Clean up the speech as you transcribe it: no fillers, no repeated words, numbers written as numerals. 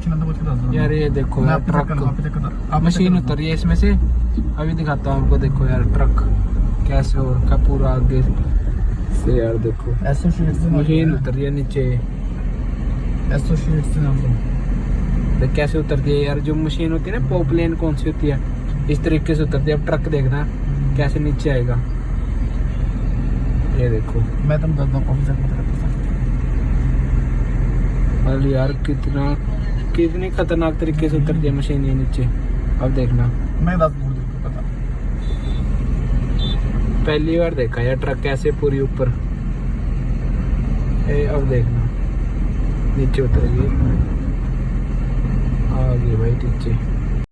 कुछ ना कुछ बता दो यार। ये देखो यार ट्रक, आप मशीन उतर रही है इसमें से, अभी दिखाता हूँ आपको। देखो यार ट्रक कैसे हो रखा पूरा आगे से यार। देखो एसोसिएट से मशीन उतर रही है नीचे, एसोसिएट से नाम देख कैसे उतरती है यार। जो मशीन होती है ना पॉपलेन कौन सी होती है, इस तरीके से उतरती है। अब ट्रक देखना कैसे नीचे आएगा, ये देखो। मैं तुम बता दो ऑफिसर को अरे यार कितनी खतरनाक तरीके से उतरती है मशीन ये नीचे। अब देखना, मैं 10 बोल दूँ पता। पहली बार देखा यार ट्रक कैसे पूरी ऊपर। अब देखना नीचे उतरेगी, आ गई भाई नीचे।